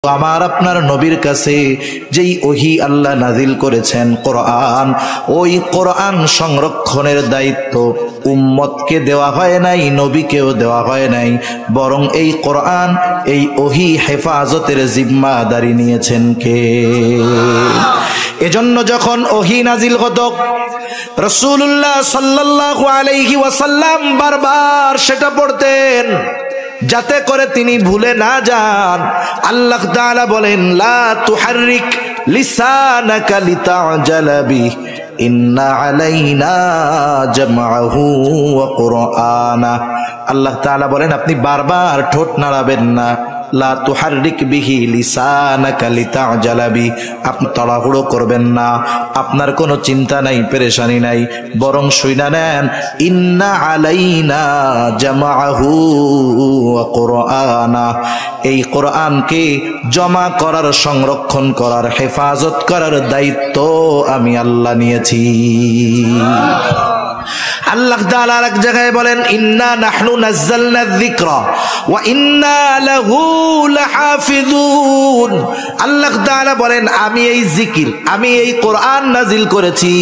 আমার আপনার নবীর কাছে যেই ওহী আল্লাহ নাজিল করেছেন কোরআন, ওই কোরআন সংরক্ষণের দায়িত্ব উম্মতকে দেওয়া হয় নাই, নবীকেও দেওয়া হয় নাই, বরং এই কোরআন এই ওহী হেফাজতের জিম্মাদারি নিয়েছেন কে? এজন্য যখন ওহী নাজিল হতো রাসূলুল্লাহ সাল্লাল্লাহু আলাইহি ওয়াসাল্লাম বারবার সেটা পড়তেন যাতে করে তিনি ভুলে না যান। আল্লাহ তাআলা বলেন, লা তুহাররিক লিসানাকা লিতা'জালা বিহি ইন্না আলাইনা জামআহু ওয়া কুরআনা। আল্লাহ তাআলা বলেন, আপনি বারবার ঠোঁট নাড়াবেন না। লা তুহাররিক বিহি লিসানাকা লিতা'জালা বিহি, আপনি তাড়াহুড়ো করবেন না, আপনার কোনো চিন্তা নাই, পেরেশানি নাই, বরং শুইনা নেন, ইন্না আলাইনা জামআহু ওয়া কুরআনা, এই কোরআনকে জমা করার, সংরক্ষণ করার, হেফাজত করার দায়িত্ব আমি আল্লাহ নিয়েছি। আল্লাহ তাআলা এক জায়গায় বলেন, ইন্না নাহনু নাযালনা যিকরা ওয়া ইন্না লাহু লাহাফিজুন। আল্লাহ তাআলা বলেন, আমি এই জিকির, আমি এই কোরআন নাজিল করেছি,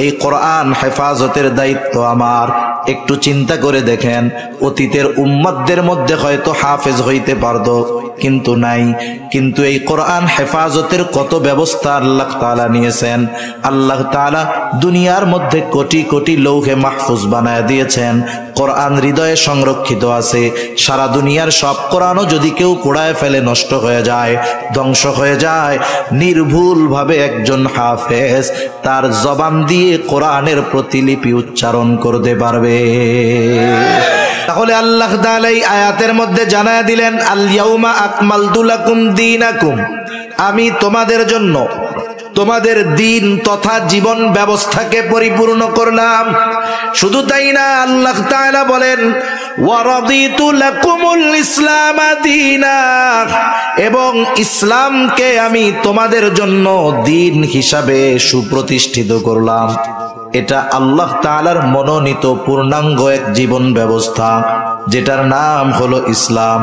এই কোরআন হেফাজতের দায়িত্ব আমার। একটু চিন্তা করে দেখেন, অতীতের উম্মতদের মধ্যে হয়তো হাফেজ হইতে পারতো, কিন্তু নাই। কিন্তু এই কোরআন হেফাজতের কত ব্যবস্থা আল্লাহ তাআলা নিয়েছেন। আল্লাহ তাআলা দুনিয়ার মধ্যে কোটি কোটি লৌহে মাহফুজ বানায় দিয়েছেন, কোরআন হৃদয়ে সংরক্ষিত আছে। সারা দুনিয়ার সব কোরআনও যদি কেউ পোড়ায় ফেলে, নষ্ট হয়ে যায়, ধ্বংস হয়ে যায়, নির্ভুলভাবে একজন হাফেজ তার জবান দিয়ে কোরআনের প্রতিলিপি উচ্চারণ করতে পারবে। তাহলে আল্লাহ তাআলা এই আয়াতের মধ্যে জানায় দিলেন, আল ইয়াউমা আকমালতু লাকুম দীনাকুম, আমি তোমাদের জন্য তোমাদের দিন তথা জীবন ব্যবস্থাকে পরিপূর্ণ করলাম। শুধু তাই না, আল্লাহ তাআলা বলেন, ওয়া রাদিতু লাকুমুল ইসলাম দীনা, এবং ইসলামকে আমি তোমাদের জন্য দিন হিসাবে সুপ্রতিষ্ঠিত করলাম। এটা আল্লাহ তাআলার মনোনীত পূর্ণাঙ্গ এক জীবন ব্যবস্থা, যেটার নাম হলো ইসলাম।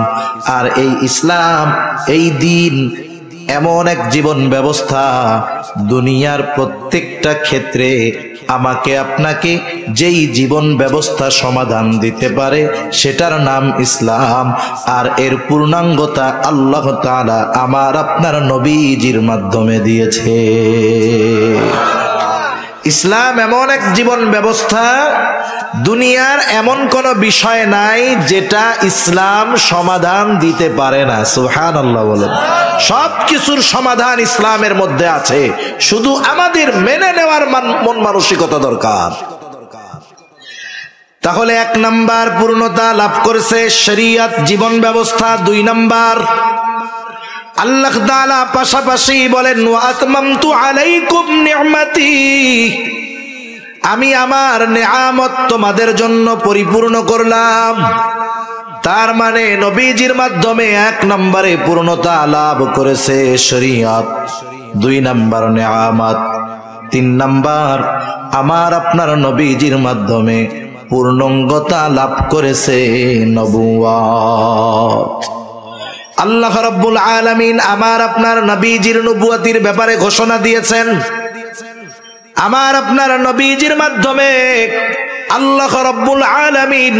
আর এই ইসলাম, এই দিন এমন এক জীবন ব্যবস্থা, দুনিয়ার প্রত্যেকটা ক্ষেত্রে আমাকে আপনাকে যেই জীবন ব্যবস্থা সমাধান দিতে পারে, সেটার নাম ইসলাম। আর এর পূর্ণাঙ্গতা আল্লাহ তাআলা আমার আপনার নবীজির মাধ্যমে দিয়েছে। ইসলাম এমন এক জীবন ব্যবস্থা, দুনিয়ার এমন কোন বিষয় নাই যেটা ইসলাম সমাধান দিতে পারে না। সুবহানাল্লাহ বলেন। সব কিছুর সমাধান ইসলামের মধ্যে আছে, শুধু আমাদের মেনে নেওয়ার মন মানসিকতা দরকার। তাহলে এক নাম্বার পূর্ণতা লাভ করেছে শরীয়ত, জীবন ব্যবস্থা। দুই নাম্বার, আল্লাহ তাআলা পাশাপাশি বলেন, ওয়া আতমামতু আলাইকুম নি'মাতি, আমি আমার নেয়ামত তোমাদের জন্য পরিপূর্ণ করলাম। তার মানে নবীজির মাধ্যমে এক নম্বরে পূর্ণতা লাভ করেছে শরীয়ত, দুই নম্বর নেয়ামত, তিন নম্বর আমার আপনার নবীজির মাধ্যমে পূর্ণাঙ্গতা লাভ করেছে নবুয়ত। আল্লাহ রাব্বুল আলামিন আমার আপনার নবীজির নবুয়তির ব্যাপারে ঘোষণা দিয়েছেন। আমার আপনার নবীজির মাধ্যমে আল্লাহ রাব্বুল আলামিন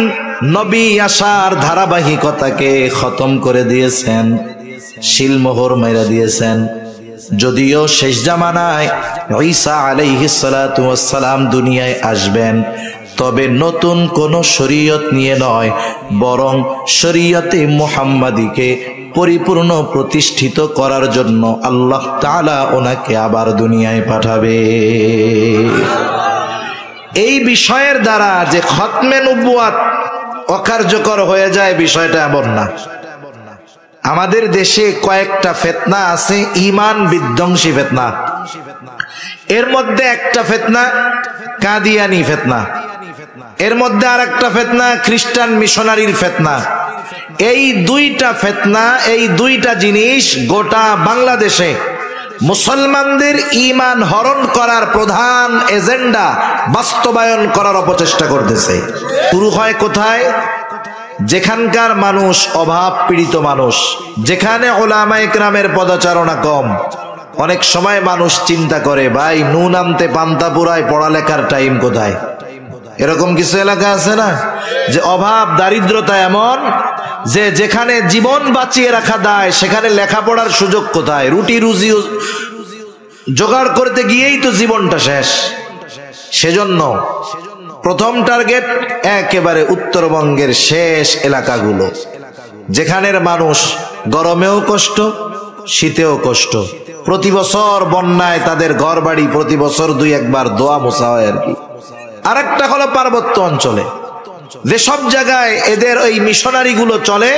নবী আসার ধারাবাহিকতাকে খতম করে দিয়েছেন, শিলমোহর মেরে দিয়েছেন। যদিও শেষ জামানায় ঈসা আলাইহিস সালাতু ওয়াস সালাম দুনিয়ায় আসবেন, তবে নতুন কোন শরীয়ত নিয়ে নয়, বরং শরীয়তে মুহাম্মাদীকে পরিপূর্ণ প্রতিষ্ঠিত করার জন্য আল্লাহ তাআলা ওনাকে আবার দুনিয়ায় পাঠাবে। এই বিষয়ের দ্বারা যে খতমে নবুয়ত অকার্যকর হয়ে যায়, বিষয়টা এমন না। আমাদের দেশে কয়েকটা ফিতনা আছে, ঈমান বিধ্বংসী ফিতনা। এর মধ্যে একটা ফিতনা কাদিয়ানি ফিতনা, এর মধ্যে আর একটা ফিতনা খ্রিস্টান মিশনারির ফিতনা। এই দুইটা ফিতনা, এই দুইটা জিনিস গোটা বাংলাদেশে মুসলমানদের ঈমান হরণ করার প্রধান এজেন্ডা বাস্তবায়ন করার অপচেষ্টা করতেছে। শুরু হয় কোথায়? যেখানকার মানুষ অভাব পীড়িত মানুষ, যেখানে উলামায়ে কেরামের পদচারণা কম, অনেক সময় মানুষ চিন্তা করে ভাই নুন আনতে পান্তা পুরায়, পড়ালেখার টাইম কোথায়? এরকম কিছু এলাকা আছে না, যে অভাব দারিদ্রতা এমন যে যেখানে জীবন বাঁচিয়ে রাখা দায় সেখানে লেখাপড়ার সুযোগ কোথায়? রুটি রুজি জোগাড় করতে গিয়েই তো জীবনটা শেষ। সেজন্য প্রথম টার্গেট একেবারে উত্তরবঙ্গের শেষ এলাকাগুলো, যেখানের মানুষ গরমেও কষ্ট, শীতেও কষ্ট, প্রতি বছর বন্যায় তাদের ঘর বাড়ি প্রতি বছর 2-1 বার দোয়া মোছা হয় আর কি। আরেকটা হলো পার্বত্য অঞ্চলে, যেসব জায়গায় এদের ওই মিশনারি গুলো চলে,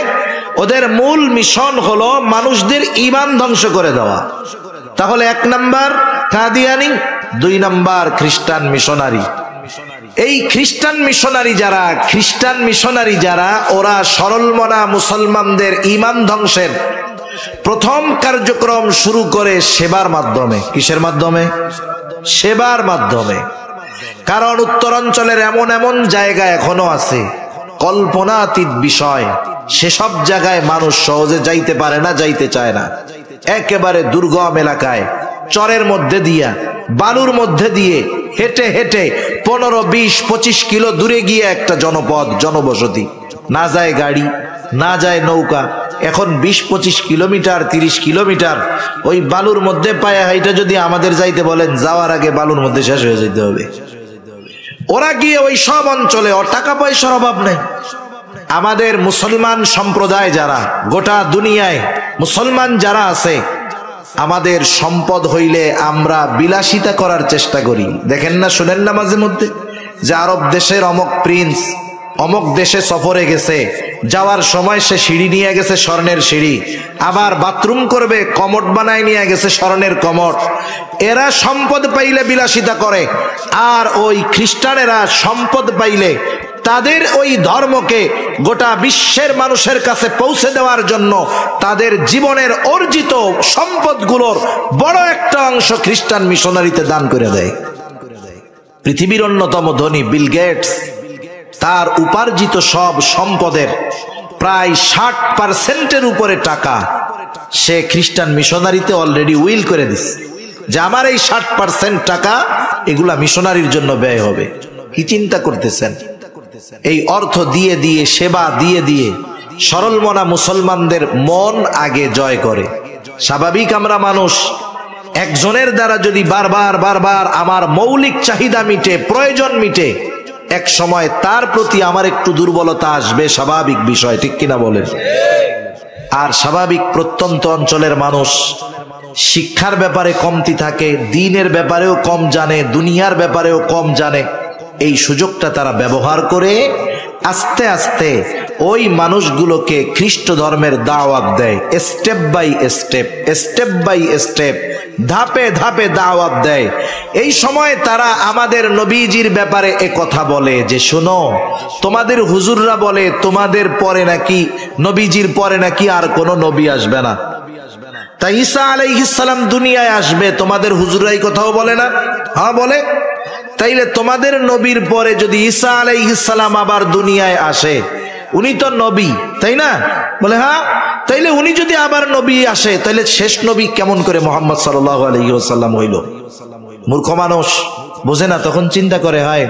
ওদের মূল মিশন হলো মানুষদের ঈমান ধ্বংস করে দেওয়া। তাহলে 1 নাম্বার কাদিয়ানি, 2 নাম্বার খ্রিস্টান মিশনারি। এই খ্রিস্টান মিশনারি যারা ওরা সরল মনা মুসলমানদের ঈমান ধ্বংসের প্রথম কার্যক্রম শুরু করে সেবার মাধ্যমে। কিসের মাধ্যমে? সেবার মাধ্যমে। কারণ উত্তরাঞ্চলের এমন এমন জায়গা এখনো আছে কল্পনাতীত বিষয়, সেসব জায়গায় মানুষ সহজে যাইতে পারে না, যাইতে চায় না। একেবারে দুর্গম এলাকায় চরের মধ্যে দিয়া, বালুর মধ্যে দিয়ে হেঁটে হেঁটে 15-20-25 কিলো দূরে গিয়ে একটা জনপদ, জনবসতি, না যায় গাড়ি, না যায় নৌকা। এখন 20-25 কিলোমিটার 30 কিলোমিটার ওই বালুর মধ্যে পায়ে হাইটা যদি আমাদের যাইতে বলেন, যাওয়ার আগে বালুর মধ্যে শেষ হয়ে যেতে হবে। ওরা গিয়ে ওই সব অঞ্চলে, ওর টাকা পয়সার অভাব নেই। আমাদের মুসলমান সম্প্রদায় যারা, গোটা দুনিয়ায় মুসলমান যারা আছে, আমাদের সম্পদ হইলে আমরা বিলাসিতা করার চেষ্টা করি। দেখেন না, শুনেন না মাঝে মধ্যে যে আরব দেশের অমক প্রিন্স অমক দেশে সফরে গেছে, যাওয়ার সময় সে সিঁড়ি নিয়ে গেছে, স্বর্ণের সিঁড়ি, আবার বাথরুম করবে কমোড বানায় নিয়ে গেছে, স্বর্ণের কমোড। এরা সম্পদ পাইলে বিলাসিতা করে, আর ওই খ্রিস্টানেরা সম্পদ পাইলে তাদের ওই ধর্মকে গোটা বিশ্বের মানুষের কাছে পৌঁছে দেওয়ার জন্য তাদের জীবনের অর্জিত সম্পদগুলোর বড় একটা অংশ খ্রিস্টান মিশনারিতে দান করে দেয়। পৃথিবীর অন্যতম ধনী বিল গেটস তার উপার্জিত সব সম্পদের প্রায় 60% উপরে টাকা সে খ্রিস্টান মিশনারিতে অলরেডি উইল করে দিচ্ছে, যে আমার এই 60% টাকা এগুলা মিশনারির জন্য ব্যয় হবে। কি চিন্তা করতেছেন? এই অর্থ দিয়ে দিয়ে, সেবা দিয়ে দিয়ে সরল মনা মুসলমানদের মন আগে জয় করে। স্বাভাবিক আমরা মানুষ, একজনের দ্বারা যদি বারবার বারবার আমার মৌলিক চাহিদা মিটে, প্রয়োজন মিটে, এক সময় তার প্রতি আমার একটু দুর্বলতা আসবে, স্বাভাবিক বিষয়, ঠিক কিনা বলেন? আর স্বাভাবিক প্রত্যন্ত অঞ্চলের মানুষ শিক্ষার ব্যাপারে কমতি থাকে, দ্বীনের ব্যাপারেও কম জানে, দুনিয়ার ব্যাপারেও কম জানে। এই সুযোগটা তারা ব্যবহার করে আস্তে আস্তে ওই মানুষগুলোকে খ্রিস্ট ধর্মের দাওয়াত দেয়, স্টেপ বাই স্টেপ, ধাপে ধাপে দাওয়াত দেয়। এই সময় তারা আমাদের নবীজির ব্যাপারে এ কথা বলে যে, শোনো, তোমাদের হুজুররা বলে তোমাদের পরে নাকি, নবীজির পরে নাকি আর কোনো নবী আসবে না, তাই ঈসা আলাইহিস সালাম দুনিয়ায় আসবে, তোমাদের হুজুররাই কথাও বলে না? হ্যাঁ বলে। তাইলে তোমাদের নবীর পরে যদি ঈসা আলাইহিস সালাম আবার দুনিয়ায় আসে, উনি তো নবী, তাই না? বলে হ্যাঁ। তাইলে উনি যদি আবার নবী আসে, তাইলে শেষ নবী কেমন করে মুহাম্মদ সাল্লাল্লাহু আলাইহি ওয়াসাল্লাম হইল? মূর্খ মানুষ বোঝে না, তখন চিন্তা করে, হায়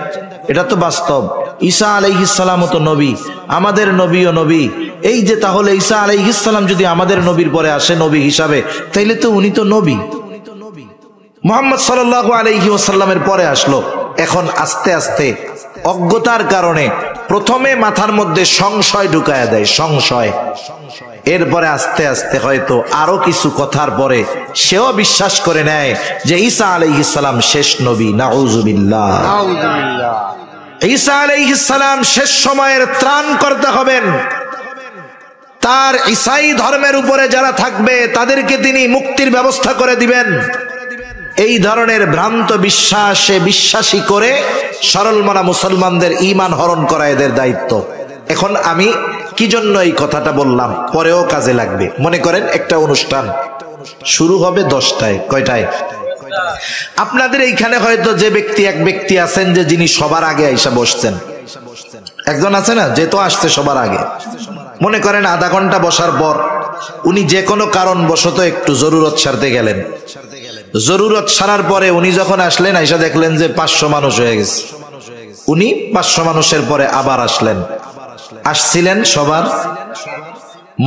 এটা তো বাস্তব, ঈসা আলাইহিস সালামও তো নবী, আমাদের নবীও নবী। এই যে তাহলে ঈসা আলাইহিস সালাম যদি আমাদের নবীর পরে আসে নবী হিসাবে, তাইলে তো উনি তো নবী। মুহাম্মদ সাল্লাল্লাহু আলাইহি ওয়াসাল্লামের পরে আসলো। এখন আস্তে আস্তে অজ্ঞতার কারণে প্রথমে মাথার মধ্যে সংশয় ঢুকায়া দেয়, সংশয়। এরপরে আস্তে আস্তে হয়তো আরো কিছু কথার পরে সেও বিশ্বাস করে নেয় যে ঈসা আলাইহিস সালাম শেষ নবী। নাউযুবিল্লাহ। ঈসা আলাইহিস সালাম শেষ সময়ের ত্রাণকর্তা হবেন। তার ঈসাই ধর্মের উপরে যারা থাকবে তাদেরকে তিনি মুক্তির ব্যবস্থা করে দিবেন। এই ধরনের ভ্রান্ত বিশ্বাসে বিশ্বাসী করে সরল মনা মুসলমানদের ঈমান হরণ করা এদের দায়িত্ব। এখন আমি কি জন্য এই কথাটা বললাম, পরেও কাজে লাগবে। মনে করেন একটা অনুষ্ঠান শুরু হবে 10টায়, কয়টায়? আপনাদের এইখানে হয়তো যে ব্যক্তি, এক ব্যক্তি আছেন যে যিনি সবার আগে আইসা বসছেন, একজন আছে না, যে তো আসছে সবার আগে, মনে করেন আধা ঘন্টা বসার পর উনি যে কোনো কারণবশত একটু জরুরত সারতে গেলেন, জরুরত সারার পরে উনি যখন আসলেন আইসা দেখলেন যে 500 মানুষ হয়ে গেছে। উনি 500 মানুষের পরে আবার আসলেন, আসছিলেন সবার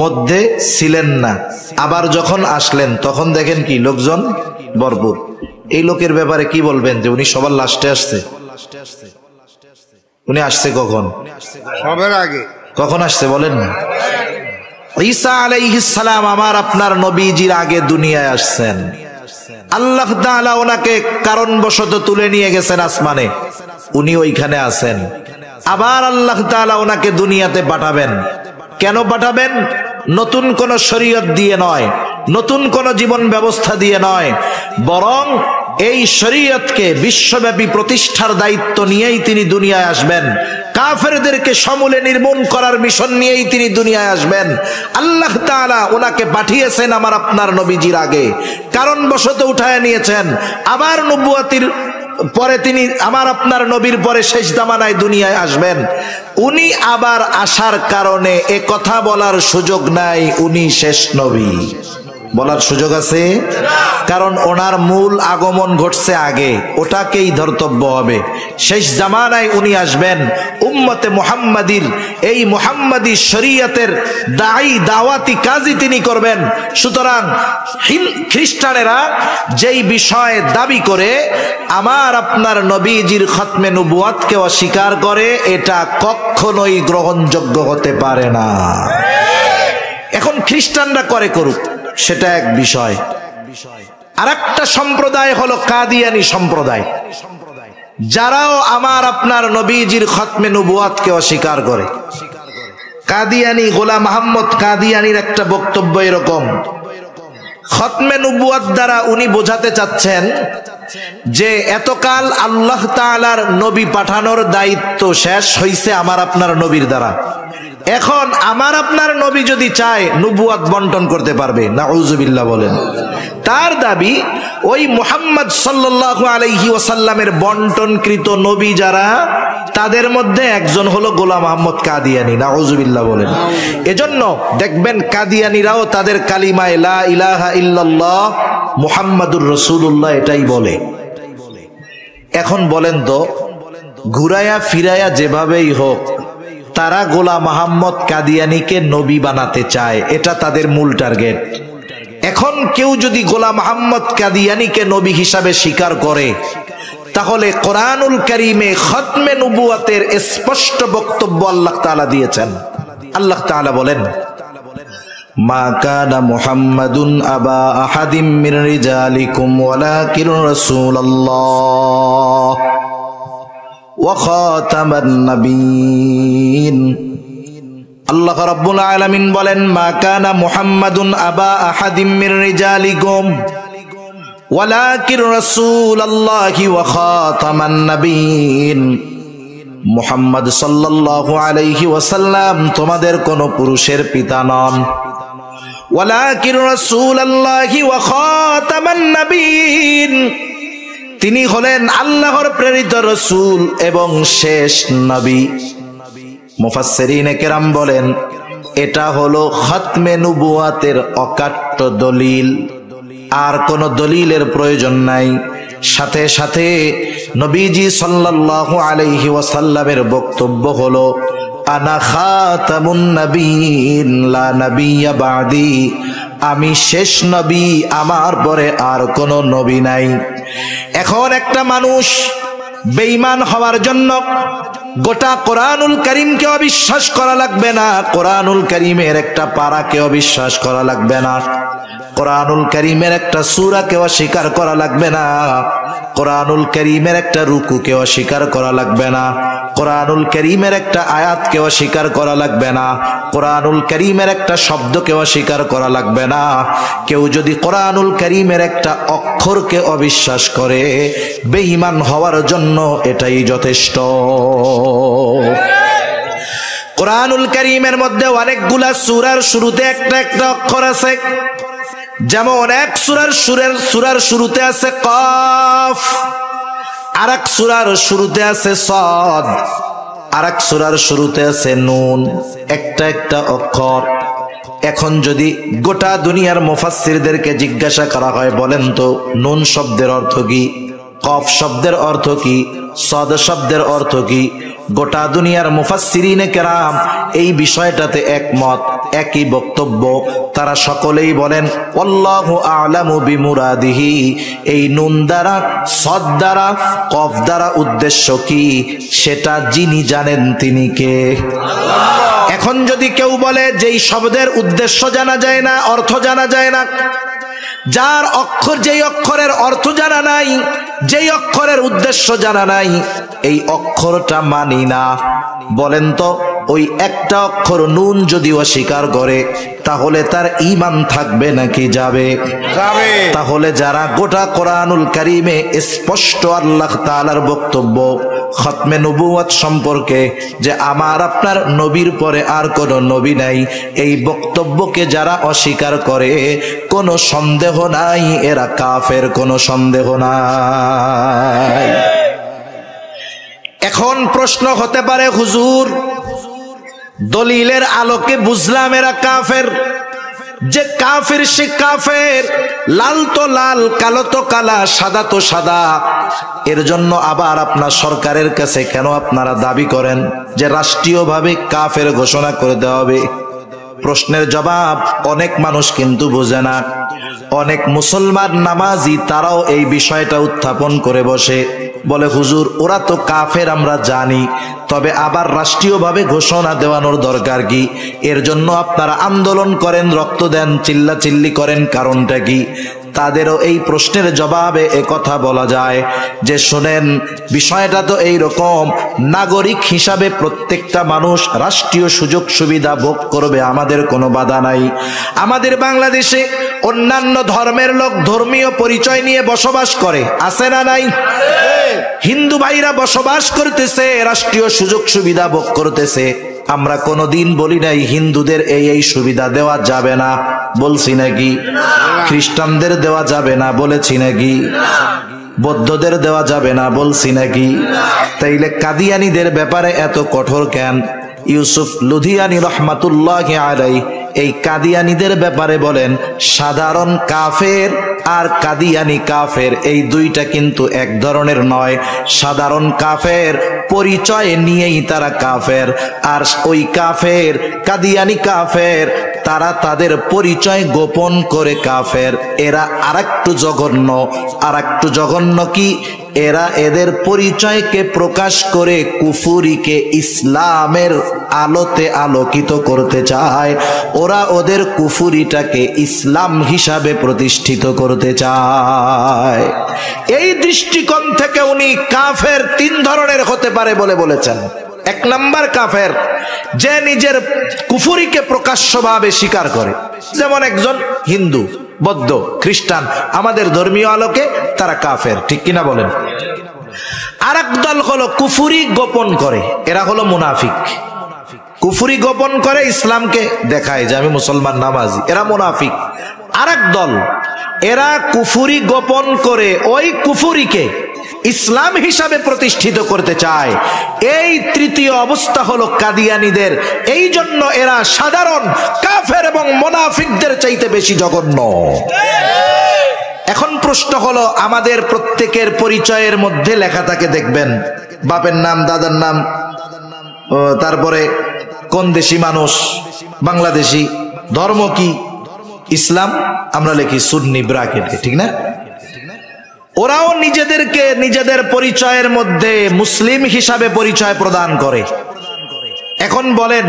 মধ্যে ছিলেন না, আবার যখন আসলেন তখন দেখেন কি লোকজন ভরপুর। এই লোকের ব্যাপারে কি বলবেন যে উনি সবার লাস্টে আসছে? উনি আসছে কখন? সবার আগে। কখন আসছে বলেন না? ঈসা আলাইহিস সালাম আমার আপনার নবীজির আগে দুনিয়ায় আসছেন। আল্লাহ তাআলা ওনাকে কারণবশত তুলে নিয়ে গেছেন আসমানে, উনি ওইখানে আছেন। আবার আল্লাহ তাআলা ওনাকে দুনিয়াতে পাঠাবেন। কেন পাঠাবেন? নতুন কোন শরীয়ত দিয়ে নয়, নতুন কোন জীবন ব্যবস্থা দিয়ে নয়, বরং এই শরীয়তকে বিশ্বব্যাপী প্রতিষ্ঠার দায়িত্ব নিয়েই তিনি দুনিয়ায় আসবেন। কাফেরদেরকে সমূলে নির্মূল করার মিশন নিয়েই তিনি দুনিয়ায় আসবেন। আল্লাহ তাআলা ওনাকে পাঠিয়েছেন আমার আপনার নবীজির আগে, কারণবশত উঠায় নিয়েছেন। আবার নবুয়তির পরে তিনি আমার আপনার নবীর পরে শেষ জামানায় দুনিয়ায় আসবেন। উনি আবার আসার কারণে এ কথা বলার সুযোগ নাই উনি শেষ নবী। বলার সুযোগ আছে? কারণ ওনার মূল আগমন ঘটছে আগে, ওটাকেই ধর্তব্য হবে। শেষ জামানায় উনি আসবেন, উম্মতে মুহাম্মাদির এই মুহাম্মাদি শরীয়তের দাওয়াতি কাজই তিনি করবেন। সুতরাং খ্রিস্টানেরা যেই বিষয়ে দাবি করে আমার আপনার নবীজির খতমে নবুয়াতকে অস্বীকার করে, এটা কখনোই গ্রহণযোগ্য হতে পারে না। এখন খ্রিস্টানরা করে করুক, সেটা এক বিষয়। আরেকটা সম্প্রদায় হলো কাদিয়ানি সম্প্রদায়, যারাও আমার আপনার নবীজির খতমে নবুয়াতকে অস্বীকার করে। কাদিয়ানি গোলাম মোহাম্মদ কাদিয়ানির একটা বক্তব্য এরকম, খতমে নবুয়াত দ্বারা উনি বোঝাতে চাচ্ছেন যে এতকাল আল্লাহ তাআলার নবী পাঠানোর দায়িত্ব শেষ হইছে আমার আপনার নবীর দ্বারা। এখন আমার আপনার নবী যদি চায় নবুয়াত বন্টন করতে পারবে, নাউযুবিল্লাহ বলেন। তার দাবি ওই মুহাম্মদ সাল্লাল্লাহু আলাইহি ওয়াসাল্লামের বন্টনকৃত নবী যারা, তাদের মধ্যে একজন হলো গোলাম মোহাম্মদ কাদিয়ানি, নাউযুবিল্লাহ বলেন। এজন্য দেখবেন কাদিয়ানিরাও তাদের কালিমায়ে লা ইলাহা ইল্লাল্লাহ মুহাম্মাদুর রাসূলুল্লাহ এটাই বলে। এখন বলেন তো, ঘুরায়া ফিরায়া যেভাবেই হোক তারা গোলাম মোহাম্মদ কাদিয়ানিকে নবী বানাতে চায়, এটা তাদের মূল টার্গেট। এখন কেউ যদি গোলাম মোহাম্মদ কাদিয়ানিকে নবী হিসাবে স্বীকার করে, তাহলে কোরআনুল কারীমে খতমে নবুয়াতের স্পষ্ট বক্তব্য আল্লাহ তাআলা দিয়েছেন। আল্লাহ তাআলা বলেন, মা কানা মুহাম্মাদুন আবা আহাদিম মির রিজালিকুম ওয়ালাকিন রাসূলুল্লাহ ওয়া খাতামান নাবিয়্যিন। আল্লাহ রাব্বুল আলামিন বলেন, মা কানা মুহাম্মাদুন আবা আহাদিম মির রিজালিকুম ওয়ালাকিন রাসূলুল্লাহি ওয়া খাতামান নাবিয়্যিন। মুহাম্মদ সাল্লাল্লাহু আলাইহি ওয়াসাল্লাম তোমাদের কোন পুরুষের পিতা নন, ওয়ালাকিন রাসূলুল্লাহি ওয়া খাতামান নাবিয়্যিন, তিনি হলেন আল্লাহর প্রেরিত রাসূল এবং শেষ নবী। মুফাসসিরিনে কেরাম বলেন, এটা হলো খতমে নবুয়াতের অকাট্য দলিল, আর কোন দলিলের প্রয়োজন নাই। সাথে সাথে নবীজি সাল্লাল্লাহু আলাইহি ওয়াসাল্লামের বক্তব্য হলো, আনা খাতামুন নবিয়্যিন লা নাবিয়্যা বাদি, আমি শেষ নবী, আমার পরে আর কোন নবী নাই। এখন একটা মানুষ বেঈমান হওয়ার জন্য গোটা কোরআনুল কারীমকে অবিশ্বাস করা লাগবে না, কোরআনুল কারীমের একটা পারাকে অবিশ্বাস করা লাগবে না, কোরআনুল কারীমের একটা সূরাকে অস্বীকার করা লাগবে না, কোরআনুল কারীমের একটা রুকুকে অস্বীকার করা লাগবে না, কোরআনুল কারীমের একটা আয়াতকে অস্বীকার করা লাগবে না, কোরআনুল কারীমের একটা শব্দকে অস্বীকার করা লাগবে না। কেউ যদি কোরআনুল কারীমের একটা অক্ষরকে অবিশ্বাস করে, বেঈমান হওয়ার জন্য এটাই যথেষ্ট। কোরআনুল কারীমের মধ্যে অনেকগুলা সূরার শুরুতে একটা একটা অক্ষর আছে। যেমন এক সূরার শুরুতে আছে কফ, আরেক সূরার শুরুতে আছে সাদ, আরেক সূরার শুরুতে আছে নুন, একটা একটা অক্ষর। এখন যদি গোটা দুনিয়ার মুফাসসিরদেরকে জিজ্ঞাসা করা হয়, বলেন তো নুন শব্দের অর্থ কি, কফ শব্দের অর্থ কি, সদ শব্দের অর্থ কি? গোটা দুনিয়ার মুফাসসিরিনে কেরাম এই বিষয়টাতে একমত, একই বক্তব্য। তারা সকলেই বলেন আল্লাহু আ'লামু বিমুরাদিহি, এই নুন দ্বারা, সদ দ্বারা, কফ দ্বারা উদ্দেশ্য কি সেটা যিনি জানেন তিনি কে? এখন যদি কেউ বলে যেই শব্দের উদ্দেশ্য জানা যায় না, অর্থ জানা যায় না, যার অক্ষর, যেই অক্ষরের অর্থ জানা নাই, যেই অক্ষরের উদ্দেশ্য জানা নাই, এই অক্ষরটা মানি না, বলেন তো ওই একটা অক্ষর নুন যদি অস্বীকার করে তাহলে তার ঈমান থাকবে নাকি যাবে? তাহলে যারা গোটা কোরআনুল কারীমে স্পষ্ট আল্লাহ তাআলার বক্তব্য খতমে নবুয়ত সম্পর্কে যে আমার আপনার নবীর পরে আর কোনো নবী নাই, এই বক্তব্যকে যারা অস্বীকার করে কোনো সন্দেহ নাই এরা কাফের, কোনো সন্দেহ নাই। এখন প্রশ্ন হতে পারে, হুজুর দলিলের আলোকে বুঝলাম এরা কাফের, যে কাফের সে কাফের, লাল তো লাল, কালো তো কালা, সাদা তো সাদা, এর জন্য আবার আপনার সরকারের কাছে কেন আপনারা দাবি করেন যে রাষ্ট্রীয়ভাবে কাফের ঘোষণা করে দেওয়া হবে? প্রশ্নের জবাব অনেক মানুষ কিন্তু বোঝে না। অনেক মুসলমান নামাজি তারাও এই বিষয়টা উত্থাপন করে বসে, বলে হুজুর ওরা তো কাফের আমরা জানি, তবে আবার রাষ্ট্রীয়ভাবে ঘোষণা দেওয়ানোর দরকার কি? এর জন্য আপনারা আন্দোলন করেন, রক্ত দেন, চিল্লাচিল্লি করেন, কারণটা কি? তাদেরও এই প্রশ্নের জবাবে একথা বলা যায় যে শোনেন, বিষয়টা তো এইরকম, নাগরিক হিসাবে প্রত্যেকটা মানুষ রাষ্ট্রীয় সুযোগ সুবিধা ভোগ করবে, আমাদের কোনো বাধা নাই। আমাদের বাংলাদেশে অন্যান্য ধর্মের লোক ধর্মীয় পরিচয় নিয়ে বসবাস করে, আছে না নাই? হিন্দু ভাইরা বসবাস করতেছে, রাষ্ট্রীয় সুযোগ সুবিধা ভোগ করতেছে। আমরা কোনোদিন বলি নাই হিন্দুদের এই সুবিধা দেওয়া যাবে না, বলছি নাকি? খ্রিস্টানদের দেওয়া যাবে না বলেছি নাকি? বৌদ্ধদের দেওয়া যাবে না বলছি নাকি? তাইলে কাদিয়ানীদের ব্যাপারে এত কঠোর কেন? ইউসুফ লুধিয়ানি রহমাতুল্লাহি আলাইহি এই কাদিয়ানীদের ব্যাপারে বলেন, সাধারণ কাফের আর কাদিয়ানি কাফের এই দুইটা কিন্তু এক ধরনের নয়। সাধারণ কাফের পরিচয় নিয়েই তারা কাফের, আর ওই কাফের কাদিয়ানি কাফের তারা তাদের পরিচয় গোপন করে কাফের। এরা আরেকটু জঘন্য, আরেকটু জঘন্য কি? এরা এদের পরিচয়কে প্রকাশ করে কুফুরিকে ইসলামের আলোতে আলোকিত করতে চায়। ওরা ওদের কুফুরিটাকে ইসলাম হিসাবে প্রতিষ্ঠিত করতে চায়। এই দৃষ্টিকোণ থেকে উনি কাফের তিন ধরনের হতে পারে বলে বলেছেন। এক নাম্বার কাফের, যে নিজের কুফুরিকে প্রকাশ্যভাবে স্বীকার করে, যেমন একজন হিন্দু, বৌদ্ধ, খ্রিস্টান, আমাদের ধর্মীয় আলোকে তারা কাফের, ঠিক কিনা বলেন? আর এক দল হলো কুফুরি গোপন করে, এরা হলো মুনাফিক। কুফুরি গোপন করে ইসলামকে দেখায় যে আমি মুসলমান নামাজি, এরা মুনাফিক। আর এক দল, এরা কুফুরি গোপন করে ওই কুফুরিকে ইসলাম হিসাবে প্রতিষ্ঠিত করতে চায়। এই তৃতীয় অবস্থা হলো কাদিয়ানীদের। এই জন্য এরা সাধারণ কাফের এবং মুনাফিকদের চাইতে বেশি জঘন্য। এখন প্রশ্ন হলো, আমাদের প্রত্যেকের পরিচয়ের মধ্যে লেখা থাকে, দেখবেন বাপের নাম, দাদার নাম, তারপরে কোন দেশি মানুষ, বাংলাদেশি, ধর্ম কি, ইসলাম, আমরা লিখি সুন্নি ব্রাকেটে, ঠিক না? ওরাও নিজেদেরকে নিজেদের পরিচয়ের মধ্যে মুসলিম হিসাবে পরিচয় প্রদান করে। এখন বলেন,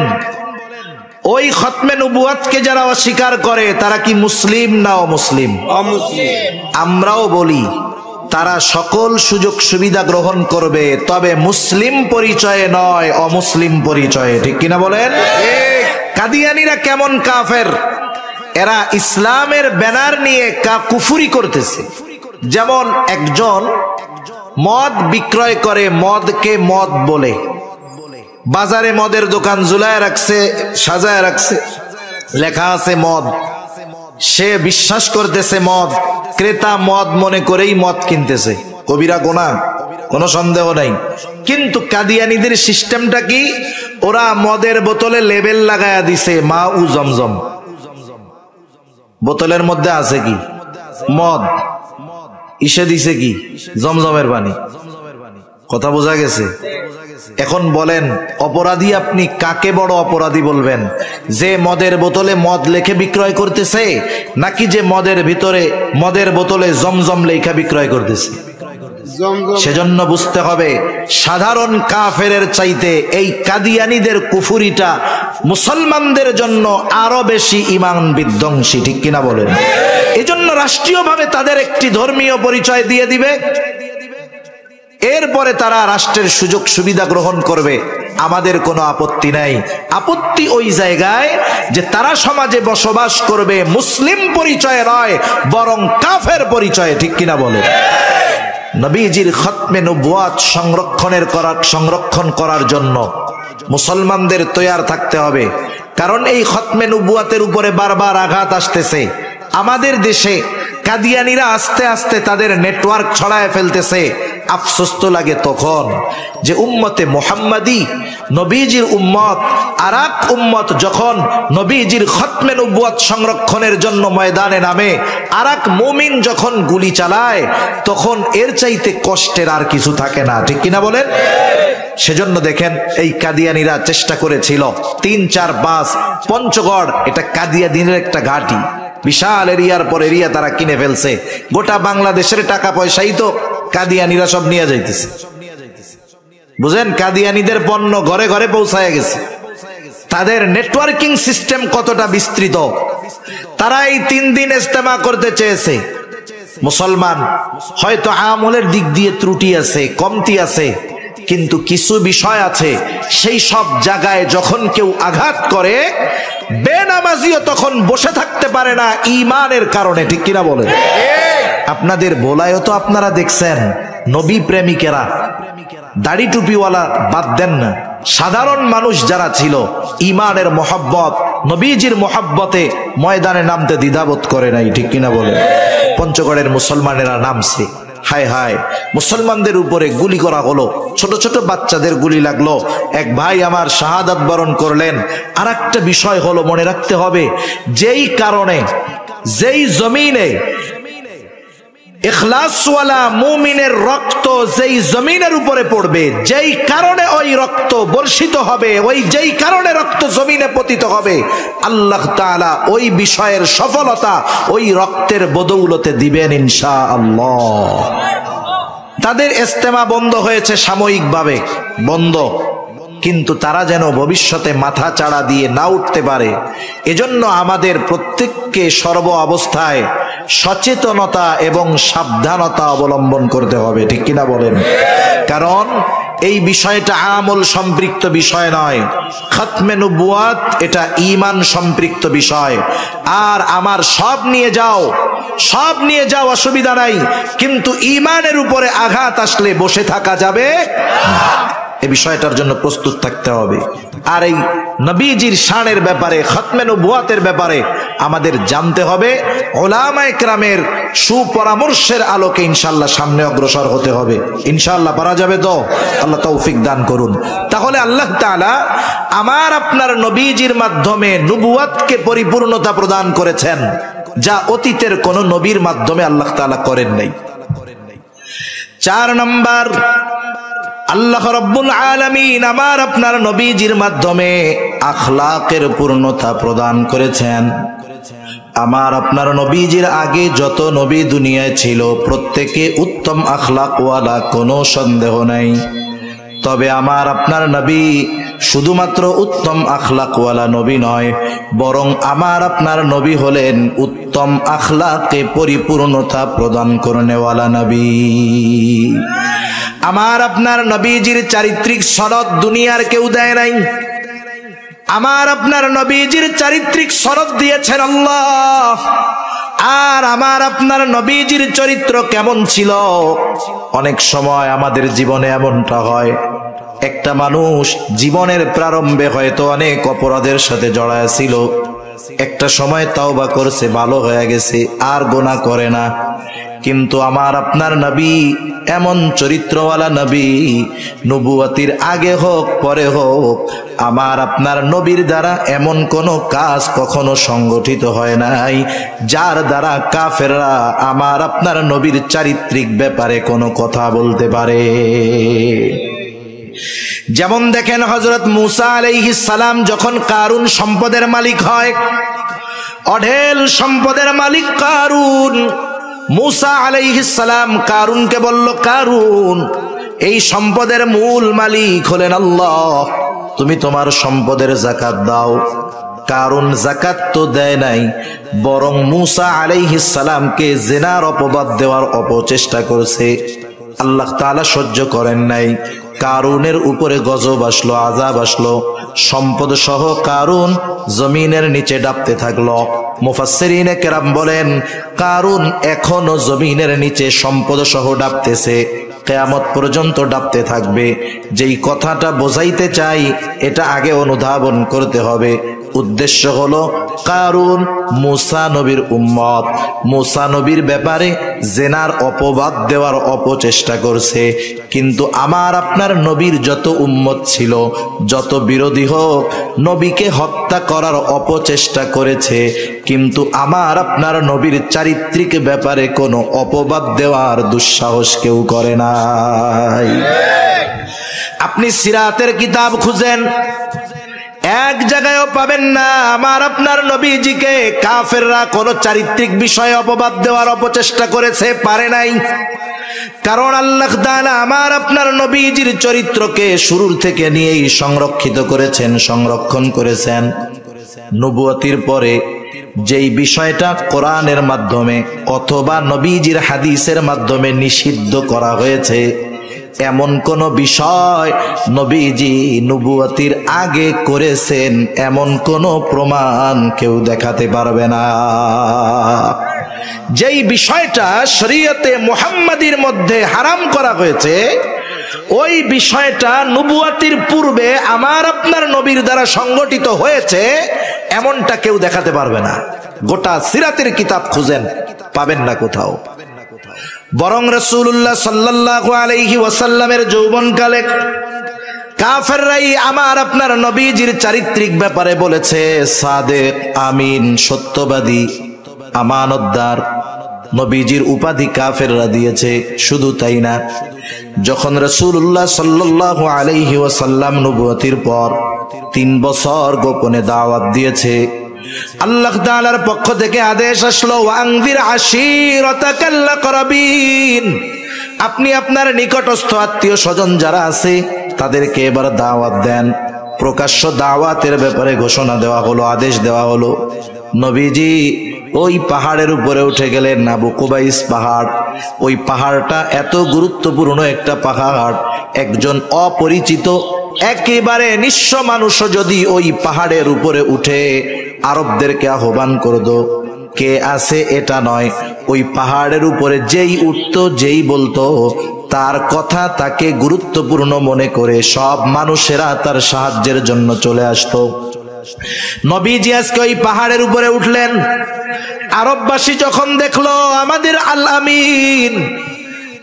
ওই খতমে নবুয়তকে যারা অস্বীকার করে তারা কি মুসলিম না অমুসলিম? আমরাও বলি তারা সকল সুযোগ সুবিধা গ্রহণ করবে, তবে মুসলিম পরিচয়ে নয়, অমুসলিম পরিচয়ে, ঠিক কিনা বলেন? কাদিয়ানীরা কেমন কাফের? এরা ইসলামের ব্যানার নিয়ে কুফুরি করতেছে। যেমন একজন মদ বিক্রয় করে, মদকে মদ বলে, বাজারে মদের দোকান ঝুলায় রাখছে, সাজায় রাখছে, লেখা আছে মদ। সে বিশ্বাস করতেছে মদ, ক্রেতা মদ মনে করেই মদ কিনতেছে। কবিরা গুনাহ? কোনো সন্দেহ নাই। কিন্তু কাদিয়ানীদের সিস্টেমটা কি? ওরা মদের বোতলে লেবেল লাগায়া দিছে মা উ জমজম। বোতলের মধ্যে আছে কি? মদ। ইসে দিছে কি? জমজমের পানি। কথা বোঝা গেছে? এখন বলেন অপরাধী আপনি কাকে বড় অপরাধী বলবেন? যে মদের বোতলে মদ লেখে বিক্রয় করতেছে, নাকি যে মদের বোতলে জমজম লেখা বিক্রয় করতেছে? সেজন্য বুঝতে হবে সাধারণ কাফেরের চাইতে এই কাদিয়ানীদের কুফুরিটা মুসলমানদের জন্য আরো বেশি ঈমান বিধ্বংসী, ঠিক কিনা বলেন? এজন্য রাষ্ট্রীয়ভাবে তাদের একটি ধর্মীয় পরিচয় দিয়ে দিবে, এরপরে তারা রাষ্ট্রের সুযোগ সুবিধা গ্রহণ করবে। আমাদের কোনো আপত্তি নাই। আপত্তি ওই জায়গায় যে তারা সমাজে বসবাস করবে মুসলিম পরিচয়ে নয়, বরং কাফের পরিচয়ে, ঠিক কিনা বলে? নবীজির খতমে নবুয়াত সংরক্ষণ করার জন্য মুসলমানদের তৈয়ার থাকতে হবে। কারণ এই খতমে নবুয়াতের উপরে বারবার আঘাত আসতেছে। আমাদের দেশে কাদিয়ানীরা আস্তে আস্তে তাদের নেটওয়ার্ক ছড়ায় ফেলতেছে। আফসোস তো লাগে তখন যে উম্মতে মুহাম্মাদি, নবীজির উম্মত আর এক উম্মত যখন নবীজির খতমে নবুয়াত সংরক্ষণের জন্য ময়দানে নামে, আর এক মুমিন যখন গুলি চালায়, তখন এর চাইতে কষ্টের আর কিছু থাকে না, ঠিক কিনা বলেন? সেজন্য দেখেন এই কাদিয়ানীরা চেষ্টা করেছিল ৩, ৪, ৫ পঞ্চগড়, এটা কাদিয়ানীদের একটা ঘাঁটি, বিশাল এরিয়ার পর এরিয়া তারা কিনে ফেলছে। গোটা বাংলাদেশের টাকা পয়সাই তো কাদিয়ানীরা সব নিয়ে যাইতেছে। বুঝেন, কাদিয়ানীদের পণ্য ঘরে ঘরে পৌঁছায় গেছে। তাদের নেটওয়ার্কিং সিস্টেম কতটা বিস্তৃত। তারা এই ৩ দিন ইজতেমা করতে চেয়েছে। মুসলমান হয়তো আমলের দিক দিয়ে ত্রুটি আছে, কমতি আছে, কিন্তু কিছু বিষয় আছে সেই সব জায়গায় যখন কেউ আঘাত করে, বেনামাজিও তখন বসে থাকতে পারে না ঈমানের কারণে, ঠিক কিনা বলেন? আপনাদের বোলায়ও তো আপনারা দেখছেন নবী প্রেমিকেরা, দাড়ি টুপিওয়ালা বাদ দেন না, সাধারণ মানুষ যারা ছিল ঈমানের মহব্বত, নবীজির মহব্বতে ময়দানে নামতে দ্বিধাবোধ করে নাই, ঠিক কিনা বলেন? পঞ্চগড়ের মুসলমানেরা নামছে। হায় হায়, মুসলমানদের উপরে গুলি করা হলো, ছোট ছোট বাচ্চাদের গুলি লাগলো। এক ভাই আমার শাহাদাত বরণ করলেন। আর একটা বিষয় হলো, মনে রাখতে হবে, যেই কারণে, যেই জমিনে ইখলাসওয়ালা মুমিনের রক্ত যেই জমিনের উপরে পড়বে, যেই কারণে ওই রক্ত বর্ষিত হবে, ওই যেই কারণে রক্ত জমিনে পতিত হবে, আল্লাহ তাআলা ওই বিষয়ের সফলতা ওই রক্তের বদৌলতে দিবেন ইনশাআল্লাহ। তাদের ইজতেমা বন্ধ হয়েছে সাময়িকভাবে বন্ধ, কিন্তু তারা যেন ভবিষ্যতে মাথা চাড়া দিয়ে না উঠতে পারে, এজন্য আমাদের প্রত্যেককে সর্ব অবস্থায় সচেতনতা এবং সাবধানতা অবলম্বন করতে হবে, ঠিক কিনা বলেন? কারণ এই বিষয়টা আমল সম্পৃক্ত বিষয় নয়, খতমে নবুয়াত এটা ঈমান সম্পৃক্ত বিষয়। আর আমার সব নিয়ে যাও অসুবিধা নাই, কিন্তু ঈমানের উপরে আঘাত আসলে বসে থাকা যাবে না। এই বিষয়টার জন্য প্রস্তুত থাকতে হবে। আর এই নবীজির শানের ব্যাপারে, খতমে নবুয়াতের ব্যাপারে আমাদের জানতে হবে, উলামায়ে কেরামের সুপরামর্শের আলোকে ইনশাআল্লাহ সামনে অগ্রসর হতে হবে। ইনশাআল্লাহ পারা যাবে তো? আল্লাহ তৌফিক দান করুন। তাহলে আল্লাহ তাআলা আমার আপনার নবীজির মাধ্যমে নবুয়াতকে পরিপূর্ণতা প্রদান করেছেন, যা অতীতের কোন নবীর মাধ্যমে আল্লাহ তাআলা করেন নাই। 4 নম্বর, আল্লাহ রাব্বুল আলামিন আমার আপনার নবীজির মাধ্যমে আখলাকের পূর্ণতা প্রদান করেছেন। আমার আপনার নবীজির আগে যত নবী দুনিয়ায় ছিল প্রত্যেকে উত্তম আখলাকওয়ালা, কোনো সন্দেহ নাই। তবে আমার আপনার নবী শুধুমাত্র উত্তম আখলাকওয়ালা নবী নয়, বরং আমার আপনার নবী হলেন উত্তম আখলাকে পরিপূর্ণতা প্রদান করনেওয়ালা নবী। আমার আপনার নবীজির চারিত্রিক সনদ দুনিয়ার কেউ দেয় নাই। আমার আপনার নবীজির চারিত্রিক সনদ দিয়েছেন আল্লাহ। আর আমার আপনার নবীজির চরিত্র কেমন ছিল? অনেক সময় আমাদের জীবনে এমনটা হয়, একটা মানুষ জীবনের প্রারম্ভে হয়তো অনেক অপরাধের সাথে জড়ায় ছিল, একটা সময় তাওবা করছে, ভালো হয়ে গেছে, আর গুনাহ করে না। কিন্তু আমার আপনার নবী এমন চরিত্রওয়ালা নবী, নবুয়তির আগে হোক পরে হোক আমার আপনার নবীর দ্বারা এমন কোন কাজ কখনো সংগঠিত হয় নাই যার দ্বারা কাফেররা আমার আপনার নবীর চারিত্রিক ব্যাপারে কোনো কথা বলতে পারে। যেমন দেখেন হযরত মূসা আলাইহিস সালাম যখন কারুন সম্পদের মালিক হয়, অঢেল সম্পদের মালিক কারুন, মূসা আলাইহিস সালাম কারুনকে বলল, কারুন এই সম্পদের মূল মালিক হলেন আল্লাহ, তুমি তোমার সম্পদের যাকাত দাও। কারুন যাকাত তো দেয় নাই, বরং মূসা আলাইহিস সালামকে জিনার অপবাদ দেওয়ার অপচেষ্টা করছে। আল্লাহ তাআলা সহ্য করেন নাই, কারুনের উপরে গজব আসলো, আযাব আসলো, সম্পদ সহ কারুন জমিনের নিচে ডাবতে থাকলো। মুফাসসিরিনে কেরাম বলেন কারুন এখনো জমিনের নিচে সম্পদ সহ ডাবতেছে, কিয়ামত পর্যন্ত ডাবতে থাকবে। যেই কথাটা বোঝাইতে চাই এটা আগে অনুধাবন করতে হবে। উদ্দেশ্য হলো কারুন মূসা নবীর উম্মত, মূসা নবীর ব্যাপারে জেনার অপবাদ দেওয়ার অপচেষ্টা করছে। কিন্তু আমার আপনার নবীর যত উম্মত ছিল, যত বিরোধী হোক, নবীকে হত্যা করার অপচেষ্টা করেছে, কিন্তু আমার আপনার নবীর চারিত্রিক ব্যাপারে কোনো অপবাদ দেওয়ার দুঃসাহস কেউ করে নাই। আপনি সিরাতের কিতাব খুঁজেন, এক জায়গায়ও পাবেন না আমার আপনার নবীজিকে কাফেররা কোন চারিত্রিক বিষয়ে অপবাদ দেওয়ার অপচেষ্টা করেছে, পারে নাই। কারণ আল্লাহ তাআলা আমার আপনার নবীজির চরিত্রকে শুরুর থেকে নিয়েই সংরক্ষিত করেছেন, সংরক্ষণ করেছেন। নবুয়তির পরে যেই বিষয়টা কোরআনের মাধ্যমে অথবা নবীজির হাদিসের মাধ্যমে নিষিদ্ধ করা হয়েছে, এমন কোন বিষয় নবীজি নবুয়তির আগে করেছেন এমন কোন প্রমাণ কেউ দেখাতে পারবে না। যেই বিষয়টা শরীয়তে মুহাম্মাদির মধ্যে হারাম করা হয়েছে, ওই বিষয়টা নবুয়তির পূর্বে আমার আপনার নবীর দ্বারা সংগঠিত হয়েছে এমনটা কেউ দেখাতে পারবে না। গোটা সিরাতের কিতাব খুঁজেন, পাবেন না কোথাও। বরং রাসূলুল্লাহ সাল্লাল্লাহু আলাইহি ওয়াসাল্লামের যৌবনকালে কাফেররাই আমার আপনার নবীজির চারিত্রিক ব্যাপারে বলেছে সাদেক, আমিন, সত্যবাদী, আমানতদার। নবীজির উপাধি কাফেররা দিয়েছে। শুধু তাই না, যখন রাসূলুল্লাহ সাল্লাল্লাহু আলাইহি ওয়াসাল্লাম নবুয়তির পর 3 বছর গোপনে দাওয়াত দিয়েছে, আল্লাহ তাআলার পক্ষ থেকে আদেশ আসলো, ওয়ানজির আশীরাতাকাল আকরাবিন, আপনি আপনার নিকটস্থ আত্মীয় স্বজন যারা আছে তাদেরকে এবার দাওয়াত দেন। প্রকাশ্য দাওয়াতের ব্যাপারে ঘোষণা দেওয়া হলো, আদেশ দেওয়া হলো। নবীজি ওই পাহাড়ের উপরে উঠে গেলেন, আবু কুবাইস পাহাড়। ওই পাহাড়টা এত গুরুত্বপূর্ণ একটা পাহাড়, একজন অপরিচিত একেবারে নিঃস্ব মানুষ যদি ওই পাহাড়ের উপরে উঠে আরবদেরকে আহ্বান করতো, কে আছে এটা নয়, ওই পাহাড়ের উপরে যেই উঠতো, যেই বলতো, তার কথা তাকে গুরুত্বপূর্ণ মনে করে সব মানুষেরা তার সাহায্যের জন্য চলে আসতো। নবীজি আজকে ওই পাহাড়ের উপরে উঠলেন। আরববাসী যখন দেখলো আমাদের আল আমিন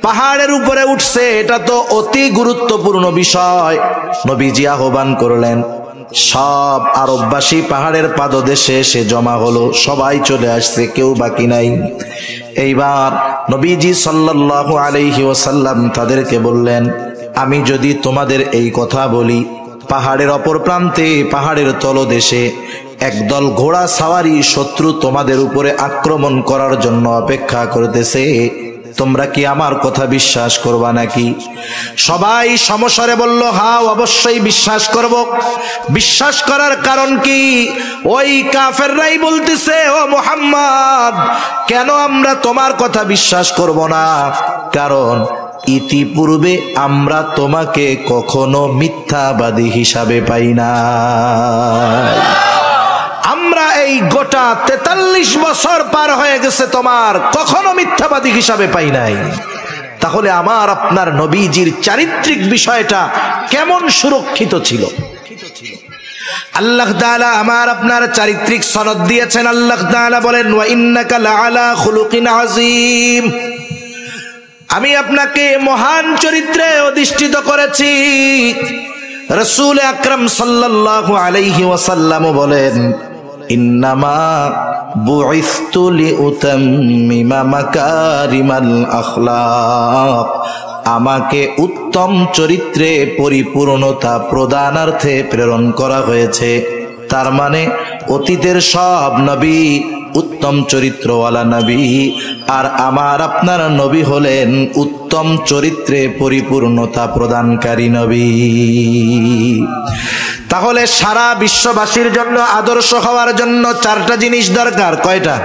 পাহাড়ের উপরে উঠছে, এটা তো অতি গুরুত্বপূর্ণ বিষয়। নবীজি আহ্বান করলেন, সব আরববাসী পাহাড়ের পাদদেশে এসে জমা হলো, সবাই চলে আসছে, কেউ বাকি নাই। এইবার নবীজি সাল্লাল্লাহু আলাইহি ওয়াসাল্লাম তাদেরকে বললেন, আমি যদি তোমাদের এই কথা বলি, পাহাড়ের অপর প্রান্তে, পাহাড়ের তলদেশে একদল ঘোড়া সাওয়ারি শত্রু তোমাদের উপরে আক্রমণ করার জন্য অপেক্ষা করতেছে, তোমরা কি আমার কথা বিশ্বাস করবা নাকি? সবাই সমস্বরে বলল, হ্যাঁ অবশ্যই বিশ্বাস করব। বিশ্বাস করার কারণ কি? ওই কাফেররাই বলতেছে, ও মুহাম্মদ, কেন আমরা তোমার কথা বিশ্বাস করব না? কারণ ইতিপূর্বে আমরা তোমাকে কখনো মিথ্যাবাদী হিসাবে পাই না। আমরা এই গোটা 43 বছর পার হয়ে গেছে, তোমার কখনো মিথ্যাবাদী হিসাবে পাই নাই। তাহলে আমার আপনার নবীজির চারিত্রিক বিষয়টা কেমন সুরক্ষিত ছিল? আল্লাহ তাআলা আমার আপনার চারিত্রিক সনদ দিয়েছেন। আল্লাহ তাআলা বলেন ওয়া ইন্নাকা লাআলা খুলুকিন আযীম, আমি আপনাকে মহান চরিত্রে অধিষ্ঠিত করেছি। রাসূল আকরাম সাল্লাল্লাহু আলাইহি ওয়াসাল্লাম বলেন ইন্নামা বুইসতু লিউতাম্মিমা মাকারিমাল আখলাক, আমাকে উত্তম চরিত্রে পরিপূর্ণতা প্রদানার্থে প্রেরণ করা হয়েছে। তার মানে অতীতের সব নবী উত্তম চরিত্রওয়ালা নবী, আর আমার আপনার নবী হলেন উত্তম চরিত্রে পরিপূর্ণতা প্রদানকারী নবী। তাহলে সারা বিশ্ববাসীর জন্য আদর্শ হওয়ার জন্য চারটা জিনিস দরকার। কয়টা?